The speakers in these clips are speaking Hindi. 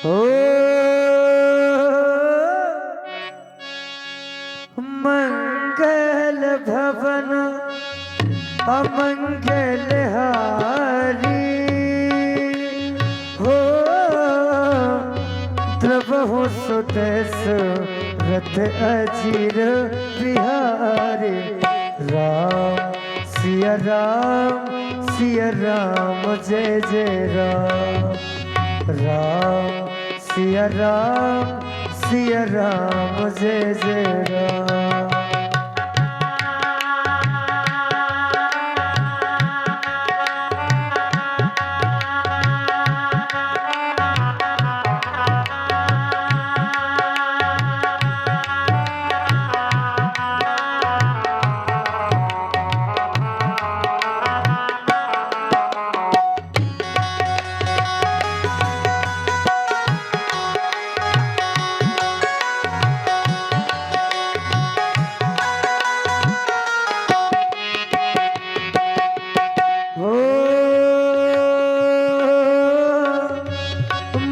हो मंगल भवन अमंगल हारी हो द्रवहु सुदेश रथ अजीर बिहारी राम सिया राम जय जय राम राम सिया राम जय जय राम।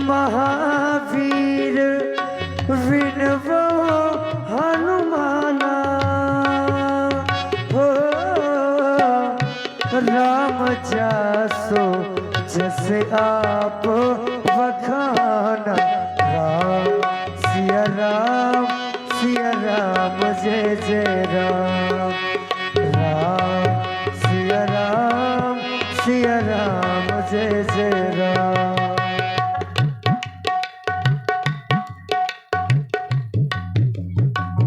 महावीर विनवो हनुमाना हो राम जासो जैसे आप वखाना राम सिया राम जय जय राम राम सिया राम जय जय राम।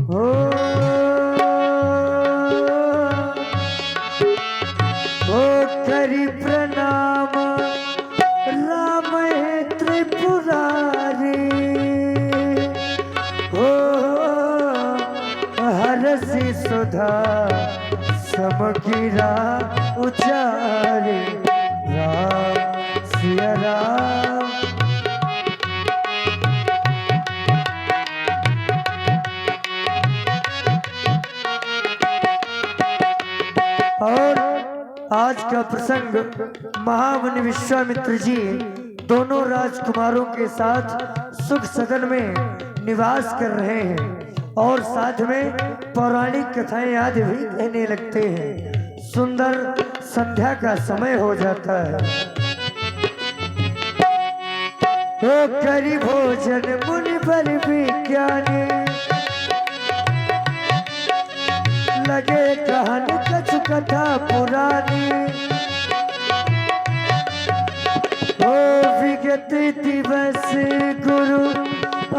ओ करी प्रणाम राम है त्रिपुरारी हो हरसी सुधा समगिरा उचारे राम सिया राम। और आज का प्रसंग महामुनि विश्वामित्र जी दोनों राजकुमारों के साथ सुख सदन में निवास कर रहे हैं और साथ में पौराणिक कथाएं आदि भी कहने लगते हैं। सुंदर संध्या का समय हो जाता है। ओ करी भोजन मुनि पर विज्ञानी लगे कहानी कछु कथा पुरानी ओ विगत दिवस गुरु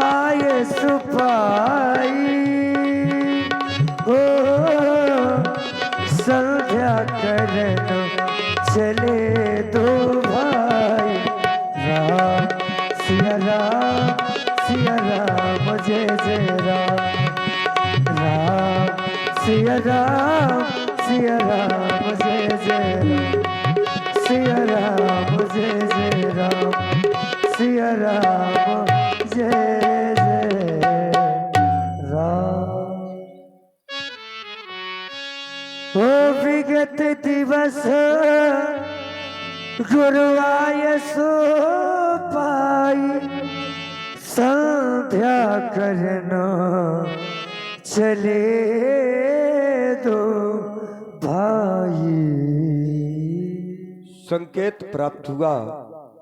आए सुपाई ओ संध्या करन चले दो भाई राम सिया राम जय जय राम राम सिया राम जय जय राम सिया राम जय जय राम सिया राम जय जय राम। ओ विगत दिवस गुरु आय सो पाई संध्या करना चले दो भाई। संकेत प्राप्त हुआ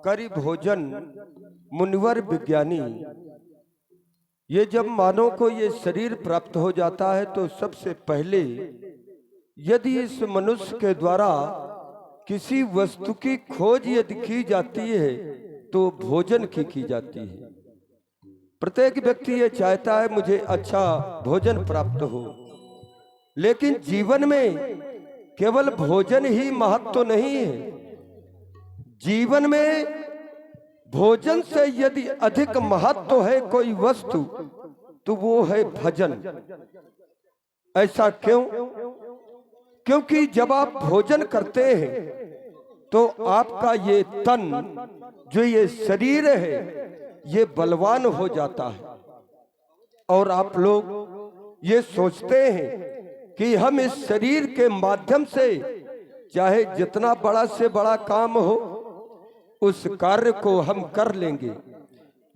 करी भोजन मुनिवर विज्ञानी। ये जब मानव को ये शरीर प्राप्त हो जाता है तो सबसे पहले यदि इस मनुष्य के द्वारा किसी वस्तु की खोज यदि की जाती है तो भोजन की जाती है। प्रत्येक व्यक्ति ये चाहता है मुझे अच्छा भोजन प्राप्त हो, लेकिन जीवन में केवल भोजन ही महत्व नहीं है। जीवन में भोजन से यदि अधिक महत्व है कोई वस्तु तो वो है भजन। ऐसा क्यों? क्योंकि जब आप भोजन करते हैं तो आपका ये तन जो ये शरीर है ये बलवान हो जाता है और आप लोग ये सोचते हैं कि हम इस शरीर के माध्यम से चाहे जितना बड़ा से बड़ा काम हो उस कार्य को हम कर लेंगे।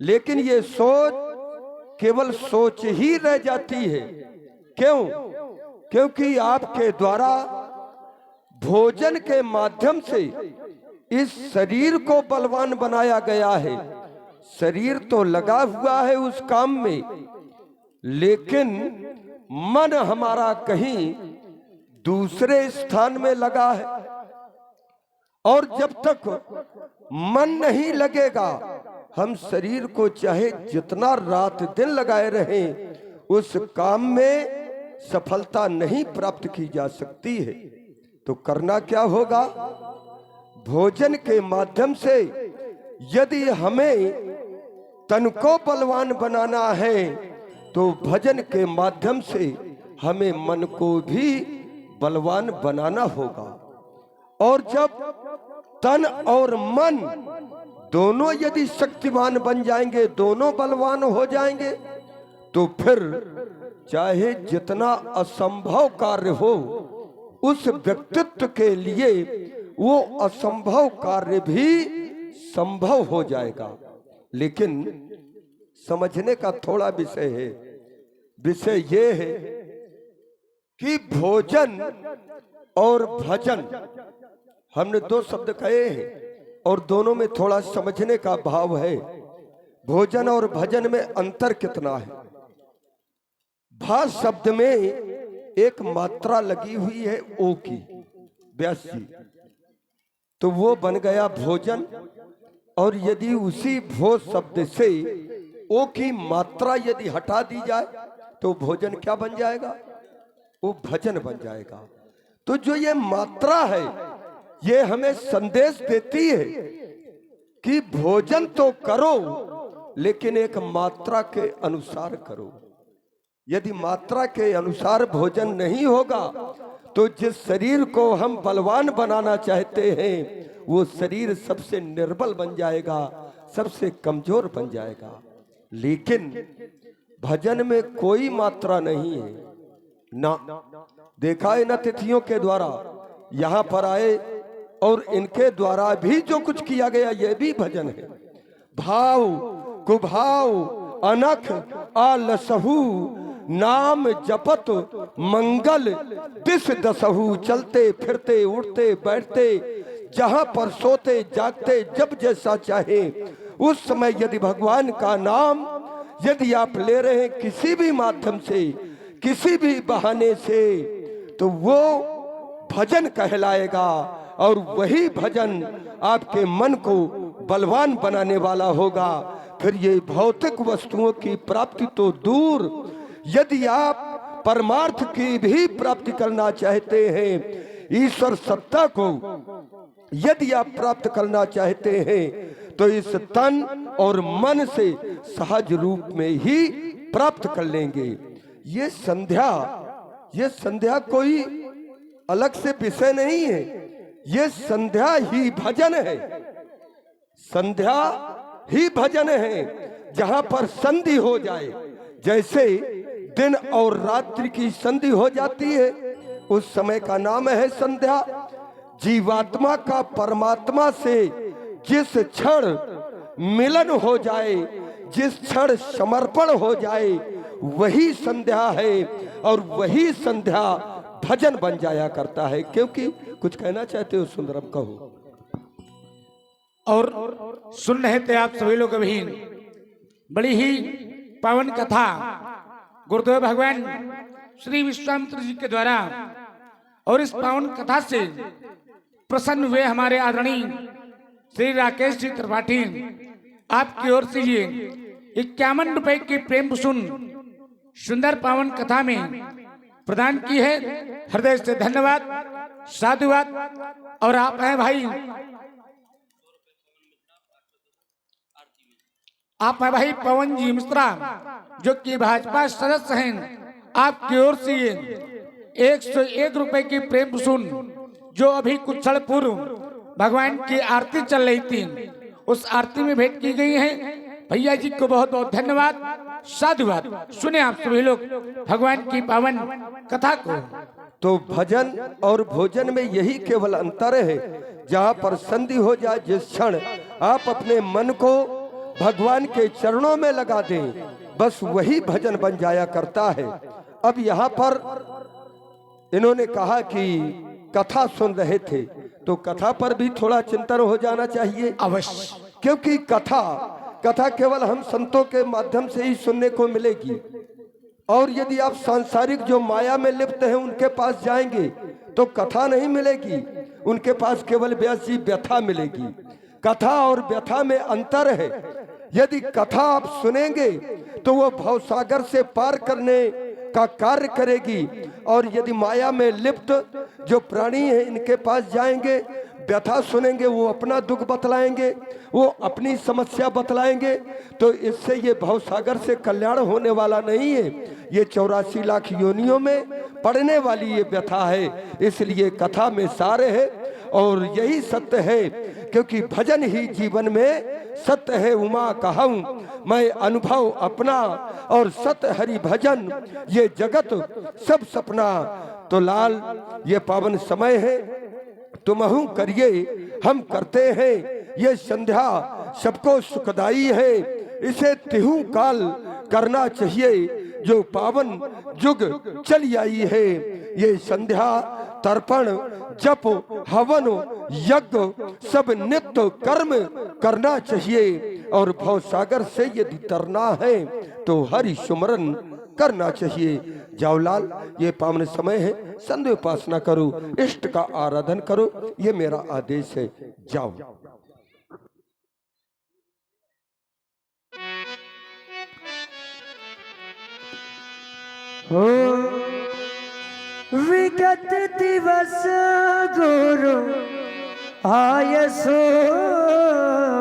लेकिन ये सोच केवल सोच ही रह जाती है। क्यों? क्योंकि आपके द्वारा भोजन के माध्यम से इस शरीर को बलवान बनाया गया है। शरीर तो लगा हुआ है उस काम में, लेकिन मन हमारा कहीं दूसरे स्थान में लगा है। और जब तक मन नहीं लगेगा, हम शरीर को चाहे जितना रात दिन लगाए रहें, उस काम में सफलता नहीं प्राप्त की जा सकती है। तो करना क्या होगा? भोजन के माध्यम से यदि हमें तन को बलवान बनाना है, तो भजन के माध्यम से हमें मन को भी बलवान बनाना होगा। और जब तन और मन दोनों यदि शक्तिमान बन जाएंगे, दोनों बलवान हो जाएंगे, तो फिर चाहे जितना असंभव कार्य हो, उस व्यक्तित्व के लिए वो असंभव कार्य भी संभव हो जाएगा। लेकिन समझने का थोड़ा विषय है। विषय ये है कि भोजन और भजन, हमने दो शब्द कहे हैं और दोनों में थोड़ा समझने का भाव है। भोजन और भजन में अंतर कितना है? भा शब्द में एक मात्रा लगी हुई है ओ की, व्यासी, तो वो बन गया भोजन। और यदि उसी भो शब्द से ओ की मात्रा यदि हटा दी जाए, तो भोजन क्या बन जाएगा? वो भजन बन जाएगा। तो जो ये मात्रा है, ये हमें संदेश देती है कि भोजन तो करो, लेकिन एक मात्रा के अनुसार करो। यदि मात्रा के अनुसार भोजन नहीं होगा, तो जिस शरीर को हम बलवान बनाना चाहते हैं, वो शरीर सबसे निर्बल बन जाएगा, सबसे कमजोर बन जाएगा। लेकिन भजन में कोई मात्रा नहीं है ना। देखा है ना, तिथियों के द्वारा यहाँ पर आए और इनके द्वारा भी जो कुछ किया गया, ये भी भजन है। भाव कुभाव अनख आलसहु नाम जपत मंगल दिस दसहु। चलते फिरते उठते बैठते, जहां पर सोते जागते, जब जैसा चाहे उस समय यदि भगवान का नाम यदि आप ले रहे हैं किसी भी माध्यम से, किसी भी बहाने से, तो वो भजन कहलाएगा। और वही भजन आपके मन को बलवान बनाने वाला होगा। फिर ये भौतिक वस्तुओं की प्राप्ति तो दूर, यदि आप परमार्थ की भी प्राप्ति करना चाहते हैं, ईश्वर सत्ता को यदि आप प्राप्त करना चाहते हैं, तो इस तन और मन से सहज रूप में ही प्राप्त कर लेंगे। ये संध्या कोई अलग से विषय नहीं है, ये संध्या ही भजन है। संध्या ही भजन है, जहां पर संधि हो जाए। जैसे दिन और रात्रि की संधि हो जाती है, उस समय का नाम है संध्या। जीवात्मा का परमात्मा से जिस क्षण मिलन हो जाए, जिस क्षण समर्पण हो जाए, वही संध्या है। और वही संध्या भजन बन जाया करता है। क्योंकि कुछ कहना चाहते हो सुंदरम, कहो। और सुन रहे थे आप सभी लोग अभी बड़ी ही पावन कथा गुरुदेव भगवान श्री विश्वामित्र जी के द्वारा। और इस पावन कथा से प्रसन्न हुए हमारे आदरणीय श्री राकेश जी त्रिपाठी, आपकी ओर से ये 51 रुपए की प्रेम कुसुम सुंदर पावन कथा में प्रदान की है। हृदय से धन्यवाद, साधुवाद। और आप हैं भाई, आप हैं भाई पवन जी मिश्रा, जो कि भाजपा सदस्य हैं। आपकी ओर से ये 101 रुपए की प्रेम कुसुम, जो अभी कुछ क्षण पूर्व भगवान की आरती चल रही थी, उस आरती में भेंट की गई है। भैया जी को बहुत बहुत धन्यवाद, साधुवाद। सुने आप सभी लोग भगवान की पावन कथा को। तो भजन और भोजन में यही केवल अंतर है। जहाँ पर संधि हो जाए, जिस क्षण आप अपने मन को भगवान के चरणों में लगा दें, बस वही भजन बन जाया करता है। अब यहाँ पर इन्होंने कहा कि कथा सुन रहे थे, तो कथा पर भी थोड़ा चिंतन हो जाना चाहिए अवश्य, क्योंकि कथा केवल हम संतों के माध्यम से ही सुनने को मिलेगी। और यदि आप सांसारिक जो माया में लिप्त हैं उनके पास जाएंगे तो कथा नहीं मिलेगी, उनके पास केवल व्यास जी व्यथा मिलेगी। कथा और व्यथा में अंतर है। यदि कथा आप सुनेंगे तो वो भवसागर से पार करने का कार्य करेगी, और यदि माया में लिप्त जो प्राणी है इनके पास जाएंगे, व्यथा सुनेंगे, वो अपना दुख बतलाएंगे, वो अपनी समस्या बतलाएंगे, तो इससे ये भवसागर से कल्याण होने वाला नहीं है। ये 84 लाख योनियों में पड़ने वाली ये व्यथा है। इसलिए कथा में सार है और यही सत्य है, क्योंकि भजन ही जीवन में सत्य है। उमा कहूँ मैं अनुभव अपना, और सत्य हरि भजन ये जगत सब सपना। तो लाल ये पावन समय है, तुमहु करिए हम करते हैं, ये संध्या सबको सुखदाई है। इसे तिहु काल करना चाहिए, जो पावन जुग चली आई है। ये संध्या तर्पण जप हवन यज्ञ सब नित्य कर्म करना चाहिए, और भवसागर से यदि तरना है तो हरि सुमरन करना चाहिए। जाओ लाल, ये पावन समय है, संध्या उपासना करो, इष्ट का आराधन करो, ये मेरा आदेश है। जाओ। हो विगत दिवस गुरु आय सो